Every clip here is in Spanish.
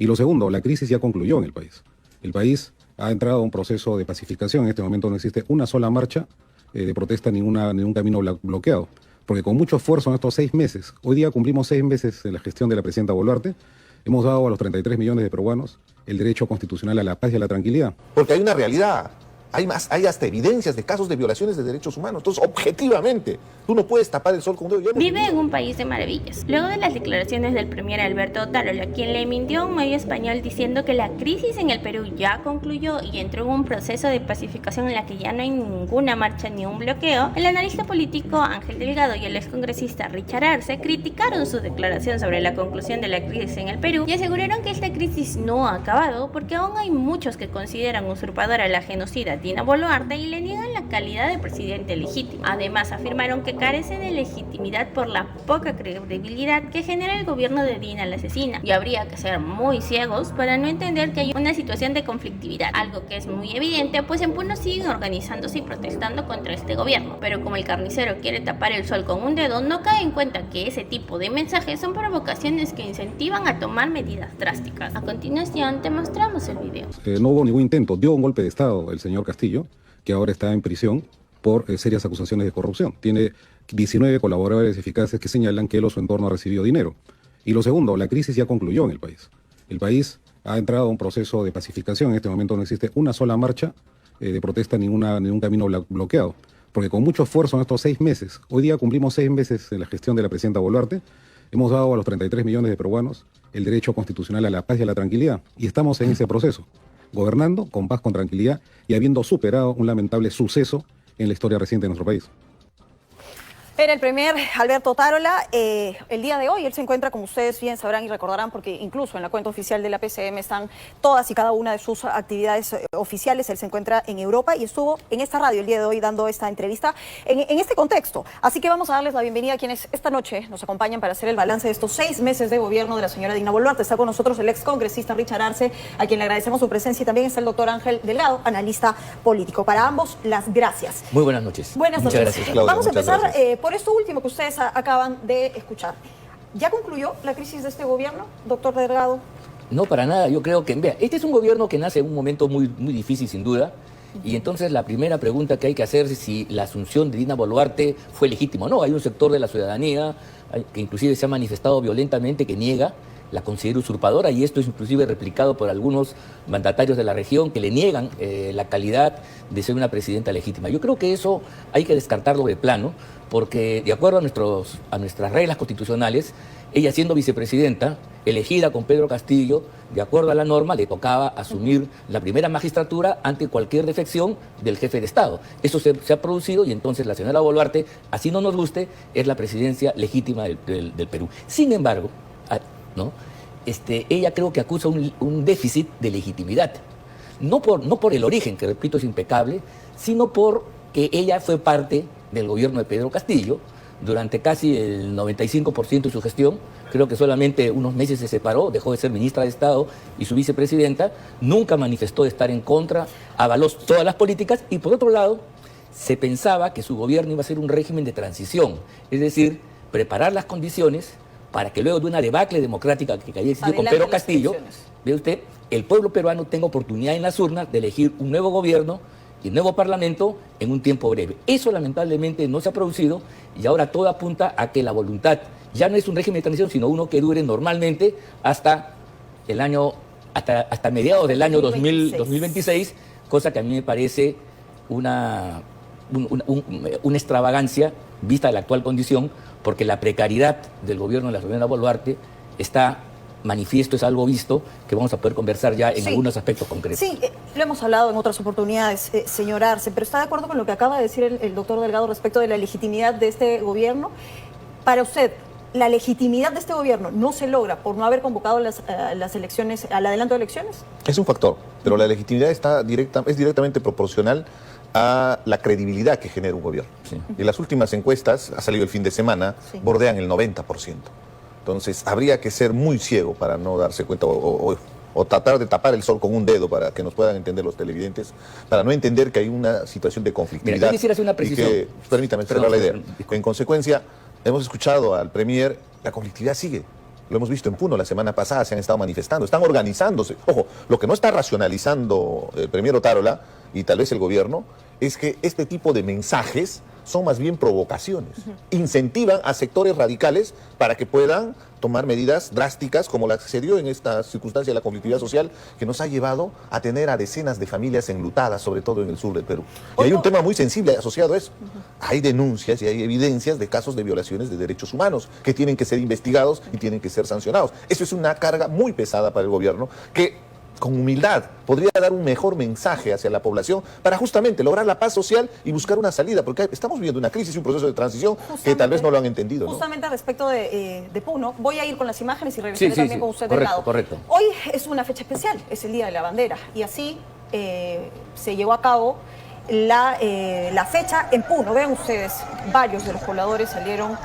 Y lo segundo, la crisis ya concluyó en el país. El país ha entrado a un proceso de pacificación. En este momento no existe una sola marcha de protesta, ningún camino bloqueado. Porque con mucho esfuerzo en estos 6 meses, hoy día cumplimos 6 meses en la gestión de la presidenta Boluarte, hemos dado a los 33 millones de peruanos el derecho constitucional a la paz y a la tranquilidad. Porque hay una realidad. Hay hasta evidencias de casos de violaciones de derechos humanos. Entonces, objetivamente, tú no puedes tapar el sol con un dedo. Vive en un país de maravillas. Luego de las declaraciones del premier Alberto Otárola, quien le mintió a un medio español diciendo que la crisis en el Perú ya concluyó y entró en un proceso de pacificación en la que ya no hay ninguna marcha ni un bloqueo, el analista político Ángel Delgado y el excongresista Richard Arce criticaron su declaración sobre la conclusión de la crisis en el Perú y aseguraron que esta crisis no ha acabado porque aún hay muchos que consideran usurpadora a la genocida Dina Boluarte y le niegan la calidad de presidente legítimo. Además, afirmaron que carece de legitimidad por la poca credibilidad que genera el gobierno de Dina la asesina, y habría que ser muy ciegos para no entender que hay una situación de conflictividad, algo que es muy evidente, pues en Puno siguen organizándose y protestando contra este gobierno. Pero como el carnicero quiere tapar el sol con un dedo, no cae en cuenta que ese tipo de mensajes son provocaciones que incentivan a tomar medidas drásticas. A continuación, te mostramos el video. No hubo ningún intento, dio un golpe de Estado el señor Castillo, que ahora está en prisión por serias acusaciones de corrupción. Tiene 19 colaboradores eficaces que señalan que él o su entorno ha recibido dinero. Y lo segundo, la crisis ya concluyó en el país. El país ha entrado a un proceso de pacificación. En este momento no existe una sola marcha de protesta, ningún camino bloqueado. Porque con mucho esfuerzo en estos 6 meses, hoy día cumplimos 6 meses en la gestión de la presidenta Boluarte, hemos dado a los 33 millones de peruanos el derecho constitucional a la paz y a la tranquilidad. Y estamos en ese proceso, gobernando con paz, con tranquilidad y habiendo superado un lamentable suceso en la historia reciente de nuestro país. Era el premier Alberto Otárola. El día de hoy él se encuentra, como ustedes bien sabrán y recordarán, porque incluso en la cuenta oficial de la PCM están todas y cada una de sus actividades oficiales. Él se encuentra en Europa y estuvo en esta radio el día de hoy dando esta entrevista en este contexto. Así que vamos a darles la bienvenida a quienes esta noche nos acompañan para hacer el balance de estos 6 meses de gobierno de la señora Dina Boluarte. Está con nosotros el excongresista Richard Arce, a quien le agradecemos su presencia, y también está el doctor Ángel Delgado, analista político. Para ambos, las gracias. Muy buenas noches. Buenas noches. Muchas gracias, Claudia. Vamos a empezar Gracias. por esto último que ustedes acaban de escuchar. ¿Ya concluyó la crisis de este gobierno, doctor Delgado? No, para nada. Yo creo que, vea, este es un gobierno que nace en un momento muy difícil, sin duda. Y entonces la primera pregunta que hay que hacer es si la asunción de Dina Boluarte fue legítima o no. Hay un sector de la ciudadanía que inclusive se ha manifestado violentamente, que niega, la considera usurpadora, y esto es inclusive replicado por algunos mandatarios de la región que le niegan la calidad de ser una presidenta legítima. Yo creo que eso hay que descartarlo de plano, porque de acuerdo a nuestras reglas constitucionales, ella siendo vicepresidenta, elegida con Pedro Castillo, de acuerdo a la norma, le tocaba asumir la primera magistratura ante cualquier defección del jefe de Estado. Eso se ha producido, y entonces la señora Boluarte, así no nos guste, es la presidencia legítima del Perú. Sin embargo, ¿no? Ella creo que acusa un déficit de legitimidad, no por el origen, que repito es impecable, sino porque ella fue parte del gobierno de Pedro Castillo durante casi el 95% de su gestión. Creo que solamente unos meses se separó, dejó de ser ministra de Estado y su vicepresidenta, nunca manifestó estar en contra, avaló todas las políticas, y por otro lado se pensaba que su gobierno iba a ser un régimen de transición, es decir, preparar las condiciones para que luego de una debacle democrática que había existido con Pedro Castillo, ve usted, el pueblo peruano tenga oportunidad en las urnas de elegir un nuevo gobierno y un nuevo parlamento en un tiempo breve. Eso lamentablemente no se ha producido, y ahora todo apunta a que la voluntad ya no es un régimen de transición, sino uno que dure normalmente hasta mediados del año 2026, cosa que a mí me parece una extravagancia vista la actual condición, porque la precariedad del gobierno de la señora Boluarte está manifiesto, es algo visto, que vamos a poder conversar ya en algunos aspectos concretos. Sí, lo hemos hablado en otras oportunidades, señor Arce, pero ¿está de acuerdo con lo que acaba de decir el doctor Delgado respecto de la legitimidad de este gobierno? Para usted, ¿la legitimidad de este gobierno no se logra por no haber convocado las elecciones, al adelanto de elecciones? Es un factor, pero la legitimidad es directamente proporcional a la credibilidad que genera un gobierno. Sí. En las últimas encuestas, ha salido el fin de semana, bordean el 90%. Entonces, habría que ser muy ciego para no darse cuenta o tratar de tapar el sol con un dedo para que nos puedan entender los televidentes, para no entender que hay una situación de conflictividad. Mira, yo quisiera hacer una precisión. Permítame cerrar la idea. En consecuencia, hemos escuchado al premier, la conflictividad sigue. Lo hemos visto en Puno la semana pasada, se han estado manifestando, están organizándose. Ojo, lo que no está racionalizando el premier Otárola y tal vez el gobierno es que este tipo de mensajes son más bien provocaciones. Incentivan a sectores radicales para que puedan tomar medidas drásticas como la que se dio en esta circunstancia de la conflictividad social que nos ha llevado a tener a decenas de familias enlutadas, sobre todo en el sur del Perú. Y hay un tema muy sensible asociado a eso. Hay denuncias y hay evidencias de casos de violaciones de derechos humanos que tienen que ser investigados y tienen que ser sancionados. Eso es una carga muy pesada para el gobierno que con humildad podría dar un mejor mensaje hacia la población para justamente lograr la paz social y buscar una salida, porque estamos viviendo una crisis y un proceso de transición que tal vez no lo han entendido, ¿no? Justamente respecto de Puno, voy a ir con las imágenes y regresaré también con usted del lado. Correcto. Hoy es una fecha especial, es el Día de la Bandera, y así se llevó a cabo la fecha en Puno. Vean ustedes, varios de los pobladores salieron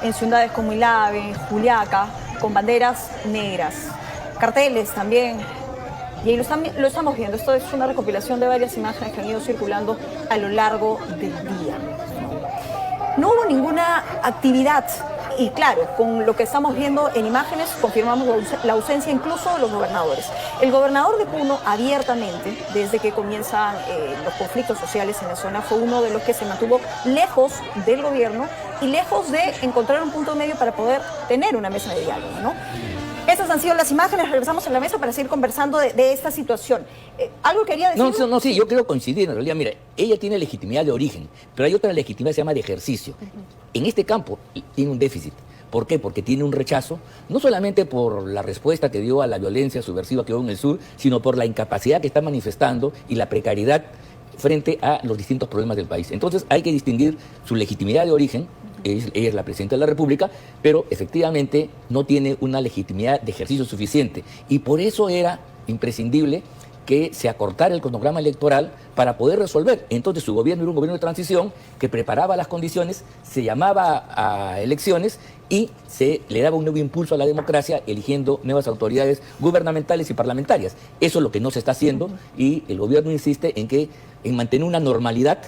en ciudades como Ilave, Juliaca, con banderas negras, carteles también. Y ahí lo estamos viendo. Esto es una recopilación de varias imágenes que han ido circulando a lo largo del día. No hubo ninguna actividad. Y claro, con lo que estamos viendo en imágenes, confirmamos la ausencia incluso de los gobernadores. El gobernador de Puno, abiertamente, desde que comienzan los conflictos sociales en la zona, fue uno de los que se mantuvo lejos del gobierno y lejos de encontrar un punto medio para poder tener una mesa de diálogo, ¿no? Estas han sido las imágenes, regresamos a la mesa para seguir conversando de esta situación. ¿Algo quería decir? No, sí, yo creo coincidir. En realidad, mira, ella tiene legitimidad de origen, pero hay otra legitimidad que se llama de ejercicio. En este campo tiene un déficit. ¿Por qué? Porque tiene un rechazo, no solamente por la respuesta que dio a la violencia subversiva que hubo en el sur, sino por la incapacidad que está manifestando y la precariedad frente a los distintos problemas del país. Entonces hay que distinguir su legitimidad de origen. Ella es la presidenta de la República, pero efectivamente no tiene una legitimidad de ejercicio suficiente. Y por eso era imprescindible que se acortara el cronograma electoral para poder resolver. Entonces su gobierno era un gobierno de transición que preparaba las condiciones, se llamaba a elecciones y se le daba un nuevo impulso a la democracia eligiendo nuevas autoridades gubernamentales y parlamentarias. Eso es lo que no se está haciendo y el gobierno insiste en mantener una normalidad.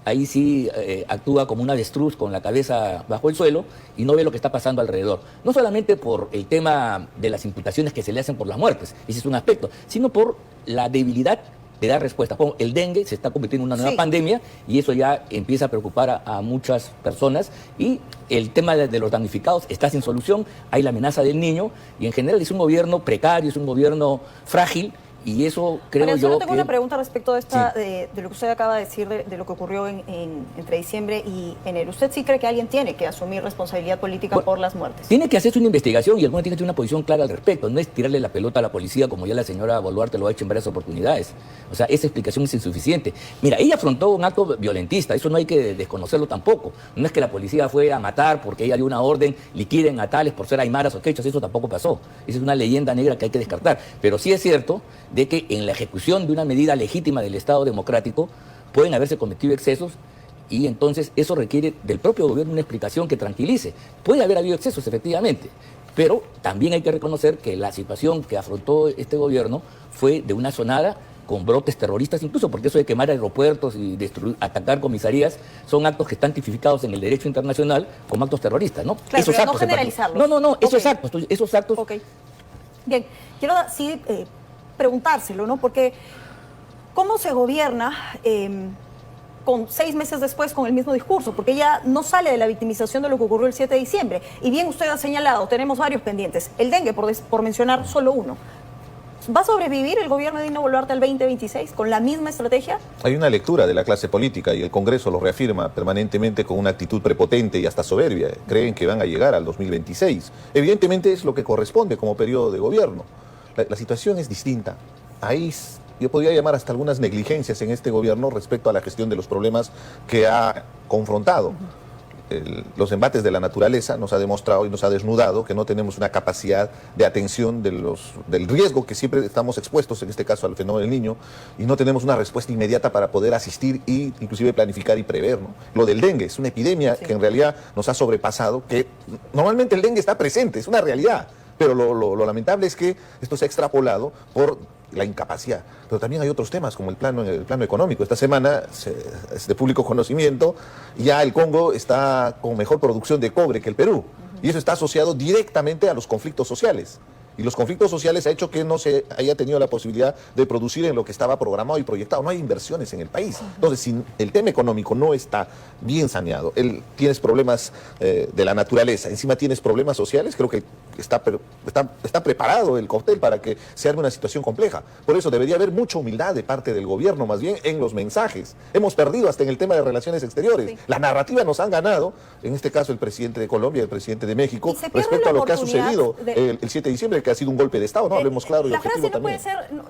Ahí sí actúa como un avestruz con la cabeza bajo el suelo y no ve lo que está pasando alrededor. No solamente por el tema de las imputaciones que se le hacen por las muertes, ese es un aspecto, sino por la debilidad de dar respuesta. Como el dengue se está convirtiendo en una nueva pandemia y eso ya empieza a preocupar a muchas personas y el tema de los damnificados está sin solución, hay la amenaza del niño y en general es un gobierno precario, es un gobierno frágil. Y eso creo yo Solo tengo una pregunta respecto de lo que usted acaba de decir, de lo que ocurrió entre diciembre y enero. ¿Usted sí cree que alguien tiene que asumir responsabilidad política por las muertes? Tiene que hacerse una investigación y el gobierno tiene que tener una posición clara al respecto. No es tirarle la pelota a la policía como ya la señora Boluarte lo ha hecho en varias oportunidades. O sea, esa explicación es insuficiente. Mira, ella afrontó un acto violentista, eso no hay que desconocerlo tampoco. No es que la policía fue a matar porque ella dio una orden, liquiden a tales por ser aymaras o quechas, eso tampoco pasó. Esa es una leyenda negra que hay que descartar. Pero sí es cierto de que en la ejecución de una medida legítima del Estado democrático pueden haberse cometido excesos y entonces eso requiere del propio gobierno una explicación que tranquilice. Puede haber habido excesos, efectivamente, pero también hay que reconocer que la situación que afrontó este gobierno fue de una sonada con brotes terroristas, incluso porque eso de quemar aeropuertos y atacar comisarías son actos que están tipificados en el derecho internacional como actos terroristas, ¿no? Claro, esos pero actos no generalizarlos. No, esos actos. Ok. Bien, quiero sí preguntárselo, ¿no? Porque ¿cómo se gobierna con 6 meses después con el mismo discurso? Porque ella no sale de la victimización de lo que ocurrió el 7 de diciembre. Y bien usted ha señalado, tenemos varios pendientes. El dengue, por mencionar solo uno. ¿Va a sobrevivir el gobierno de Dina Boluarte al 2026 con la misma estrategia? Hay una lectura de la clase política y el Congreso lo reafirma permanentemente con una actitud prepotente y hasta soberbia. Creen que van a llegar al 2026. Evidentemente es lo que corresponde como periodo de gobierno. La situación es distinta. Ahí yo podría llamar hasta algunas negligencias en este gobierno respecto a la gestión de los problemas que ha confrontado. Los embates de la naturaleza nos ha demostrado y nos ha desnudado que no tenemos una capacidad de atención del riesgo que siempre estamos expuestos, en este caso al fenómeno del Niño, y no tenemos una respuesta inmediata para poder asistir e inclusive planificar y prever, ¿no? Lo del dengue es una epidemia que en realidad nos ha sobrepasado, que normalmente el dengue está presente, es una realidad. Pero lo lamentable es que esto se ha extrapolado por la incapacidad. Pero también hay otros temas, como el plano económico. Esta semana, es de público conocimiento, ya el Congo está con mejor producción de cobre que el Perú. Y eso está asociado directamente a los conflictos sociales. Y los conflictos sociales ha hecho que no se haya tenido la posibilidad de producir en lo que estaba programado y proyectado. No hay inversiones en el país. Entonces, si el tema económico no está bien saneado, tienes problemas de la naturaleza, encima tienes problemas sociales, creo que está preparado el cóctel para que se arme una situación compleja. Por eso debería haber mucha humildad de parte del gobierno, más bien, en los mensajes. Hemos perdido hasta en el tema de relaciones exteriores. Sí. La narrativa nos han ganado, en este caso el presidente de Colombia, el presidente de México, respecto a lo que ha sucedido el 7 de diciembre, que ha sido un golpe de Estado, ¿no? Hablemos claro y objetivo también.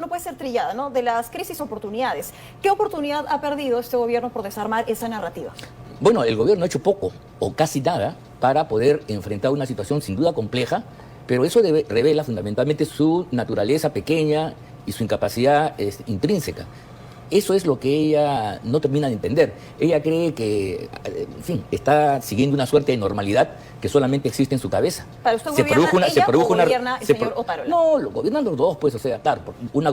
No puede ser trillada, ¿no? De las crisis oportunidades. ¿Qué oportunidad ha perdido este gobierno por desarmar esa narrativa? Bueno, el gobierno ha hecho poco o casi nada para poder enfrentar una situación sin duda compleja, pero eso revela fundamentalmente su naturaleza pequeña y su incapacidad intrínseca. Eso es lo que ella no termina de entender. Ella cree que, en fin, está siguiendo una suerte de normalidad que solamente existe en su cabeza. ¿Para usted gobierna el señor Otárola? No, lo gobiernan los dos, pues, o sea, él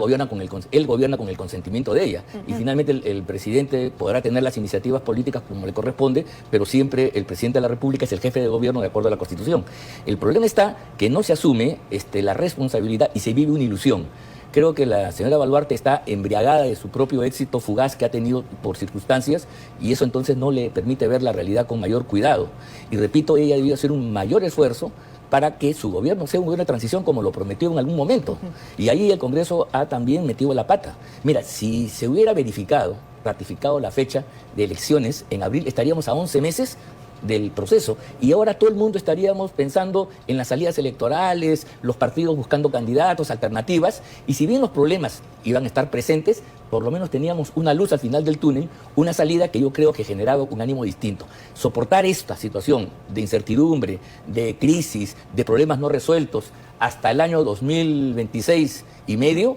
gobierna con el consentimiento de ella. Y finalmente el presidente podrá tener las iniciativas políticas como le corresponde, pero siempre el presidente de la República es el jefe de gobierno de acuerdo a la Constitución. El problema está que no se asume la responsabilidad y se vive una ilusión. Creo que la señora Boluarte está embriagada de su propio éxito fugaz que ha tenido por circunstancias y eso entonces no le permite ver la realidad con mayor cuidado. Y repito, ella debió hacer un mayor esfuerzo para que su gobierno sea un gobierno de transición como lo prometió en algún momento. Y ahí el Congreso ha también metido la pata. Mira, si se hubiera ratificado la fecha de elecciones en abril, estaríamos a 11 meses del proceso y ahora todo el mundo estaríamos pensando en las salidas electorales, los partidos buscando candidatos, alternativas, y si bien los problemas iban a estar presentes, por lo menos teníamos una luz al final del túnel, una salida que yo creo que generaba un ánimo distinto. Soportar esta situación de incertidumbre, de crisis, de problemas no resueltos hasta el año 2026 y medio,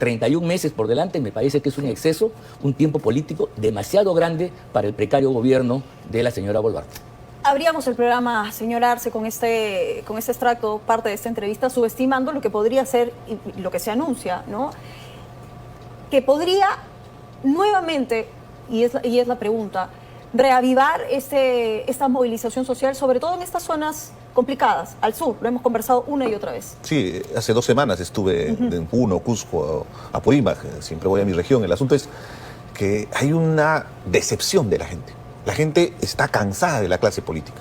31 meses por delante, me parece que es un exceso, un tiempo político demasiado grande para el precario gobierno de la señora Boluarte. Abríamos el programa, señor Arce, con este extracto, parte de esta entrevista, subestimando lo que podría ser y lo que se anuncia, ¿no? Que podría nuevamente, y es la pregunta, reavivar esta movilización social, sobre todo en estas zonas complicadas, al sur. Lo hemos conversado una y otra vez. Sí, hace 2 semanas estuve en Puno, Cusco, Apurímac, siempre voy a mi región. El asunto es que hay una decepción de la gente. La gente está cansada de la clase política.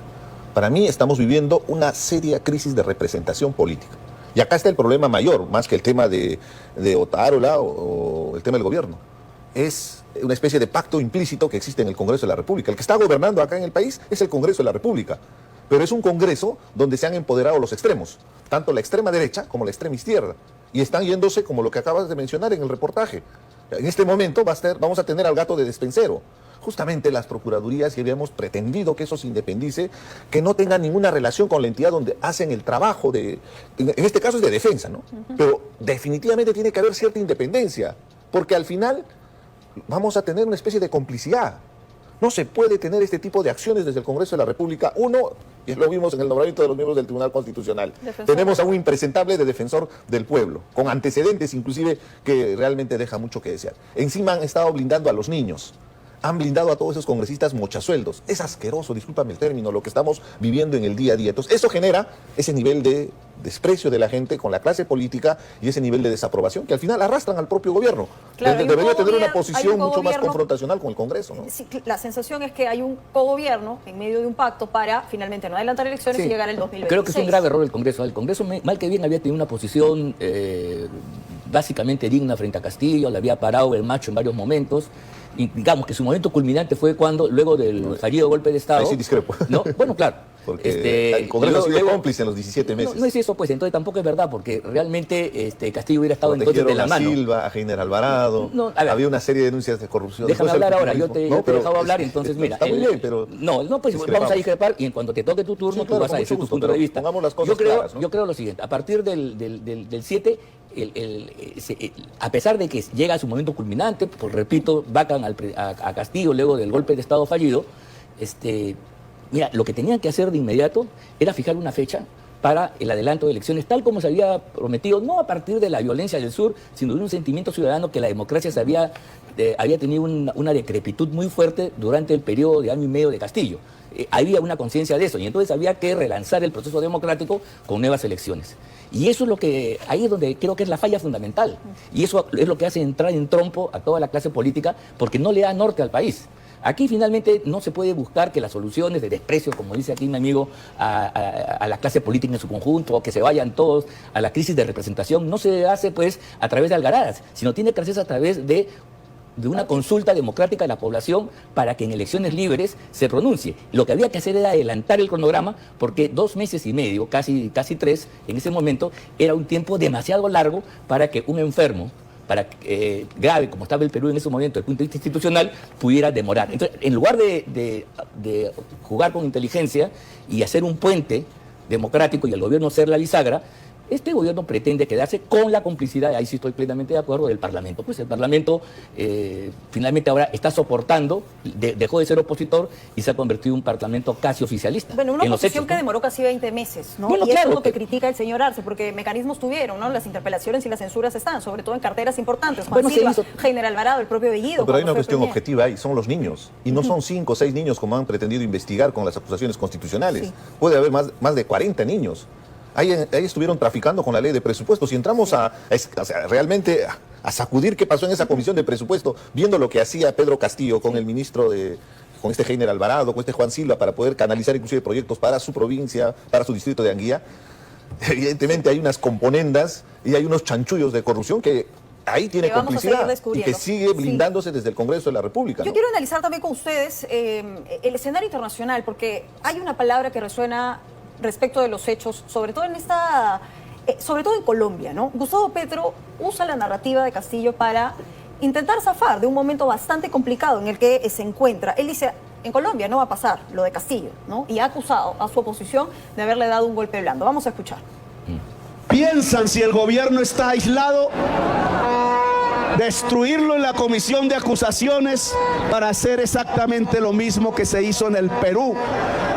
Para mí estamos viviendo una seria crisis de representación política. Y acá está el problema mayor, más que el tema de Otárola o el tema del gobierno. Es una especie de pacto implícito que existe en el Congreso de la República. El que está gobernando acá en el país es el Congreso de la República. Pero es un Congreso donde se han empoderado los extremos, tanto la extrema derecha como la extrema izquierda. Y están yéndose como lo que acabas de mencionar en el reportaje. En este momento vamos a tener al gato de despensero. Justamente las procuradurías, y habíamos pretendido que eso se independice, que no tenga ninguna relación con la entidad donde hacen el trabajo en este caso es de defensa, ¿no? Pero definitivamente tiene que haber cierta independencia, porque al final vamos a tener una especie de complicidad. No se puede tener este tipo de acciones desde el Congreso de la República. Uno, y lo vimos en el nombramiento de los miembros del Tribunal Constitucional, tenemos a un impresentable de defensor del pueblo, con antecedentes inclusive que realmente deja mucho que desear. Encima han estado blindando a los niños. Han blindado a todos esos congresistas mochasueldos. Es asqueroso, discúlpame el término, lo que estamos viviendo en el día a día. Entonces, eso genera ese nivel de desprecio de la gente con la clase política y ese nivel de desaprobación que al final arrastran al propio gobierno. Claro, debería tener una posición mucho más confrontacional con el Congreso, ¿no? Sí, la sensación es que hay un cogobierno en medio de un pacto para finalmente no adelantar elecciones y llegar al 2026. Creo que es un grave error el Congreso. El Congreso, mal que bien, había tenido una posición básicamente digna frente a Castillo, le había parado el macho en varios momentos. Y digamos que su momento culminante fue cuando, luego del fallido golpe de Estado... Ahí sí discrepo. ¿No? Bueno, claro. Porque el Congreso ha sido cómplice en los 17 meses. No es eso, pues, entonces tampoco es verdad, porque realmente Castillo hubiera estado entonces de la mano. A Silva, a Heiner Alvarado, había una serie de denuncias de corrupción. Déjame hablar ahora, yo te he dejado hablar, entonces mira... Está muy bien, pero... No, pues vamos a discrepar y en cuanto te toque tu turno, tú vas a decir tu punto de vista. Pongamos las cosas claras, ¿no? Yo creo lo siguiente, a partir del 7... a pesar de que llega a su momento culminante, pues repito, vacan a Castillo luego del golpe de Estado fallido, mira, lo que tenían que hacer de inmediato era fijar una fecha para el adelanto de elecciones, tal como se había prometido, no a partir de la violencia del sur, sino de un sentimiento ciudadano que la democracia había tenido una decrepitud muy fuerte durante el periodo de año y medio de Castillo. Había una conciencia de eso, y entonces había que relanzar el proceso democrático con nuevas elecciones. Y eso es ahí es donde creo que es la falla fundamental. Y eso es lo que hace entrar en trompo a toda la clase política, porque no le da norte al país. Aquí finalmente no se puede buscar que las soluciones de desprecio, como dice aquí mi amigo, a la clase política en su conjunto, o que se vayan todos a la crisis de representación, no se hace pues a través de algaradas, sino tiene que hacerse a través de una consulta democrática de la población para que en elecciones libres se pronuncie. Lo que había que hacer era adelantar el cronograma, porque 2 meses y medio, casi 3, en ese momento, era un tiempo demasiado largo para que un enfermo, grave como estaba el Perú en ese momento desde el punto de vista institucional, pudiera demorar. Entonces, en lugar de jugar con inteligencia y hacer un puente democrático y el gobierno ser la bisagra, este gobierno pretende quedarse con la complicidad, ahí sí estoy plenamente de acuerdo, del Parlamento. Pues el Parlamento finalmente ahora está soportando, dejó de ser opositor y se ha convertido en un Parlamento casi oficialista. Bueno, una oposición hechos, que ¿no? demoró casi 20 meses, ¿no? Bueno, y claro, eso es lo que critica el señor Arce, porque mecanismos tuvieron, ¿no? Las interpelaciones y las censuras están, sobre todo en carteras importantes. Juan Silva, General Alvarado, el propio Bellido. No, pero hay una cuestión objetiva ahí, son los niños. Y no son 5 o 6 niños como han pretendido investigar con las acusaciones constitucionales. Sí. Puede haber más de 40 niños. Ahí estuvieron traficando con la ley de presupuestos y entramos realmente a sacudir qué pasó en esa comisión de presupuesto, viendo lo que hacía Pedro Castillo con el ministro con este General Alvarado, con este Juan Silva, para poder canalizar inclusive proyectos para su provincia, para su distrito de Anguía. Evidentemente hay unas componendas y hay unos chanchullos de corrupción que ahí tiene complicidad y que sigue blindándose desde el Congreso de la República. Yo quiero analizar también con ustedes el escenario internacional, porque hay una palabra que resuena respecto de los hechos, sobre todo en Colombia, ¿no? Gustavo Petro usa la narrativa de Castillo para intentar zafar de un momento bastante complicado en el que se encuentra. Él dice, en Colombia no va a pasar lo de Castillo, ¿no? Y ha acusado a su oposición de haberle dado un golpe blando. Vamos a escuchar. Piensan, si el gobierno está aislado, destruirlo en la comisión de acusaciones para hacer exactamente lo mismo que se hizo en el Perú,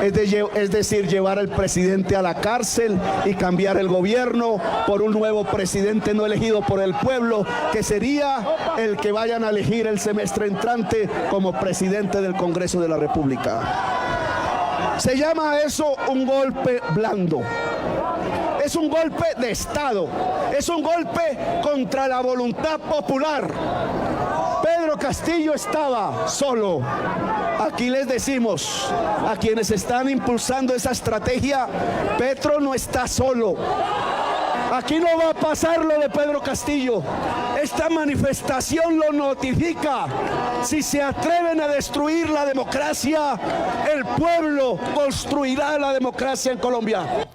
es decir, llevar al presidente a la cárcel y cambiar el gobierno por un nuevo presidente no elegido por el pueblo, que sería el que vayan a elegir el semestre entrante como presidente del Congreso de la República. Se llama eso un golpe blando. Es un golpe de Estado, es un golpe contra la voluntad popular. Pedro Castillo estaba solo. Aquí les decimos a quienes están impulsando esa estrategia, Petro no está solo. Aquí no va a pasar lo de Pedro Castillo. Esta manifestación lo notifica. Si se atreven a destruir la democracia, el pueblo construirá la democracia en Colombia.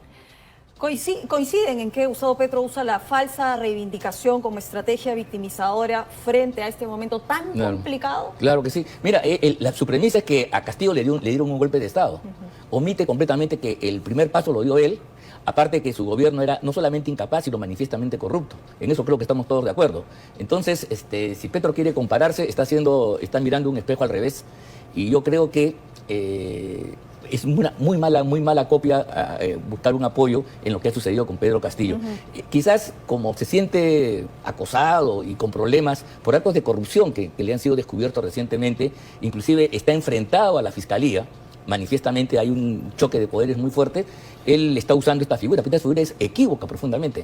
Coinciden en que Gustavo Petro usa la falsa reivindicación como estrategia victimizadora frente a este momento tan complicado. Claro que sí. Mira, su premisa es que a Castillo le dieron un golpe de Estado. Omite completamente que el primer paso lo dio él, aparte que su gobierno era no solamente incapaz, sino manifiestamente corrupto. En eso creo que estamos todos de acuerdo. Entonces, si Petro quiere compararse, está mirando un espejo al revés. Y yo creo que es una muy mala copia buscar un apoyo en lo que ha sucedido con Pedro Castillo. Quizás como se siente acosado y con problemas por actos de corrupción que le han sido descubiertos recientemente, inclusive está enfrentado a la Fiscalía, manifiestamente hay un choque de poderes muy fuerte, él está usando esta figura, pero esta figura es equívoca profundamente.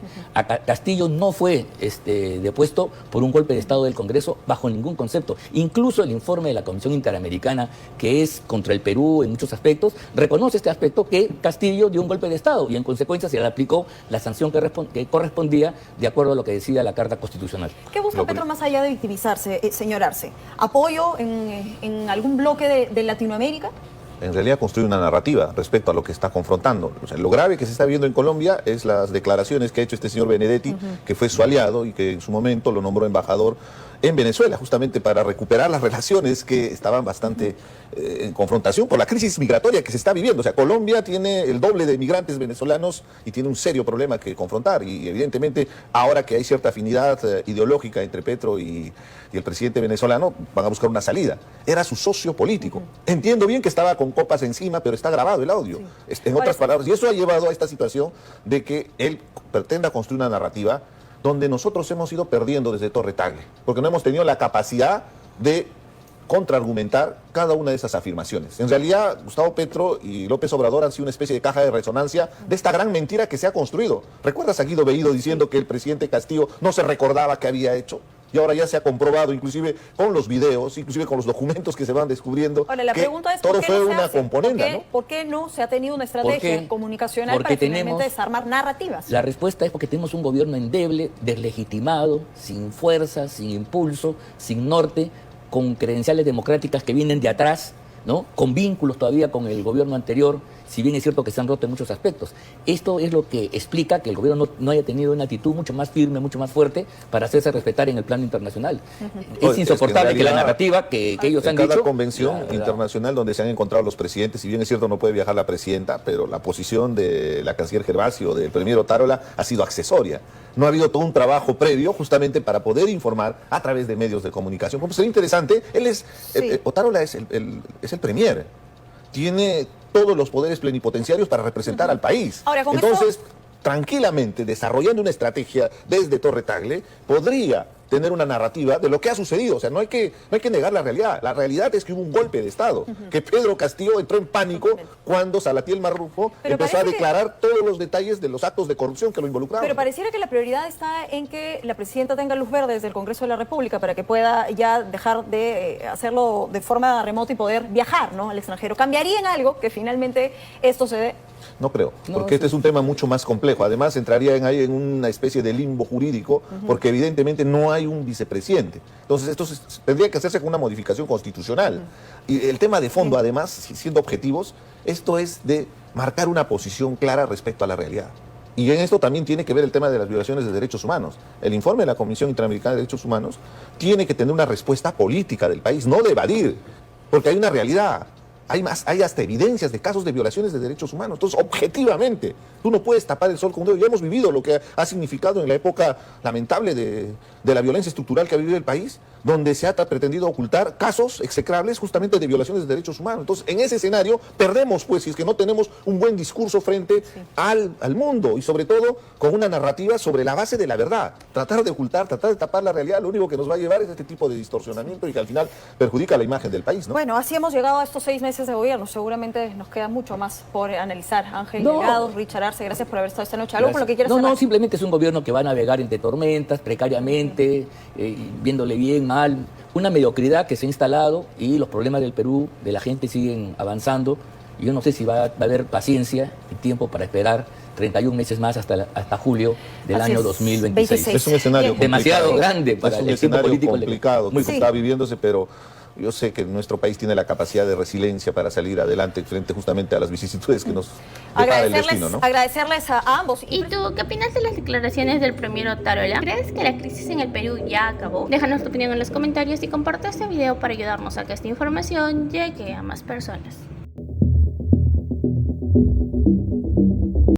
Castillo no fue depuesto por un golpe de Estado del Congreso bajo ningún concepto. Incluso el informe de la Comisión Interamericana, que es contra el Perú en muchos aspectos, reconoce este aspecto, que Castillo dio un golpe de Estado y en consecuencia se le aplicó la sanción que correspondía de acuerdo a lo que decía la Carta Constitucional. ¿Qué busca Petro más allá de victimizarse, señor Arce? ¿Apoyo en algún bloque de Latinoamérica? En realidad construye una narrativa respecto a lo que está confrontando. O sea, lo grave que se está viendo en Colombia es las declaraciones que ha hecho este señor Benedetti, que fue su aliado y que en su momento lo nombró embajador en Venezuela, justamente para recuperar las relaciones que estaban bastante en confrontación por la crisis migratoria que se está viviendo. O sea, Colombia tiene el doble de migrantes venezolanos y tiene un serio problema que confrontar. Y evidentemente, ahora que hay cierta afinidad ideológica entre Petro y el presidente venezolano, van a buscar una salida. Era su socio político. Entiendo bien que estaba con con copas encima, pero está grabado el audio. En otras palabras, y eso ha llevado a esta situación de que él pretenda construir una narrativa donde nosotros hemos ido perdiendo desde Torre Tagle, porque no hemos tenido la capacidad de contraargumentar cada una de esas afirmaciones. En realidad, Gustavo Petro y López Obrador han sido una especie de caja de resonancia de esta gran mentira que se ha construido. ¿Recuerdas a Guido Bellido diciendo que el presidente Castillo no se recordaba qué había hecho? Y ahora ya se ha comprobado, inclusive con los videos, inclusive con los documentos que se van descubriendo, Ahora, la que pregunta es, todo ¿por qué fue no se una hace? componenda, ¿no? ¿Por qué no se ha tenido una estrategia comunicacional porque para finalmente tenemos- desarmar narrativas? La respuesta es porque tenemos un gobierno endeble, deslegitimado, sin fuerza, sin impulso, sin norte, con credenciales democráticas que vienen de atrás, ¿no? Con vínculos todavía con el gobierno anterior, si bien es cierto que se han roto en muchos aspectos. Esto es lo que explica que el gobierno no haya tenido una actitud mucho más firme, mucho más fuerte para hacerse respetar en el plano internacional. Es Oye, insoportable es que la realidad, narrativa que ellos en han cada dicho... convención internacional donde se han encontrado los presidentes, si bien es cierto no puede viajar la presidenta, pero la posición de la canciller Gervasio, del premier Otárola, ha sido accesoria. No ha habido todo un trabajo previo justamente para poder informar a través de medios de comunicación. Como sería interesante, Otárola es el premier, tiene todos los poderes plenipotenciarios para representar al país. Ahora, con Entonces, tranquilamente, desarrollando una estrategia desde Torre Tagle, podría tener una narrativa de lo que ha sucedido. O sea, no hay que negar la realidad. La realidad es que hubo un golpe de Estado, que Pedro Castillo entró en pánico cuando Salatiel Marrufo Pero empezó a parece declarar todos los detalles de los actos de corrupción que lo involucraban. Pero pareciera que la prioridad está en que la presidenta tenga luz verde desde el Congreso de la República para que pueda ya dejar de hacerlo de forma remota y poder viajar, ¿no?, al extranjero. ¿Cambiaría en algo que finalmente esto se dé? No creo, No, porque este es un tema mucho más complejo. Además, entraría ahí en una especie de limbo jurídico, porque evidentemente no hay un vicepresidente. Entonces, tendría que hacerse con una modificación constitucional. Y el tema de fondo, además, siendo objetivos, esto es de marcar una posición clara respecto a la realidad. Y en esto también tiene que ver el tema de las violaciones de derechos humanos. El informe de la Comisión Interamericana de Derechos Humanos tiene que tener una respuesta política del país, no de evadir, porque hay una realidad. Hay hasta evidencias de casos de violaciones de derechos humanos. Entonces, objetivamente, tú no puedes tapar el sol con un dedo. Ya hemos vivido lo que ha significado en la época lamentable de la violencia estructural que ha vivido el país, donde se ha pretendido ocultar casos execrables justamente de violaciones de derechos humanos. Entonces, en ese escenario, perdemos, pues, si es que no tenemos un buen discurso frente al mundo y, sobre todo, con una narrativa sobre la base de la verdad. Tratar de ocultar, tratar de tapar la realidad, lo único que nos va a llevar es este tipo de distorsionamiento y que al final perjudica la imagen del país, ¿no? Bueno, así hemos llegado a estos 6 meses de gobierno. Seguramente nos queda mucho más por analizar. Ángel No. Delgado, Richard Arce, gracias por haber estado esta noche. ¿Algo con lo que quieras No, cerrar? simplemente es un gobierno que va a navegar entre tormentas, precariamente, viéndole bien, mal. Una mediocridad que se ha instalado y los problemas del Perú, de la gente, siguen avanzando. Y yo no sé si va a haber paciencia y tiempo para esperar 31 meses más hasta julio del Así año es, 2026. 26. Es un escenario Bien. Demasiado complicado. grande para es un el tiempo escenario político complicado muy que está viviéndose, pero yo sé que nuestro país tiene la capacidad de resiliencia para salir adelante frente justamente a las vicisitudes que nos depara el destino, ¿no? Agradecerles a ambos. ¿Y tú qué opinas de las declaraciones del premier Otárola? ¿Crees que la crisis en el Perú ya acabó? Déjanos tu opinión en los comentarios y comparte este video para ayudarnos a que esta información llegue a más personas.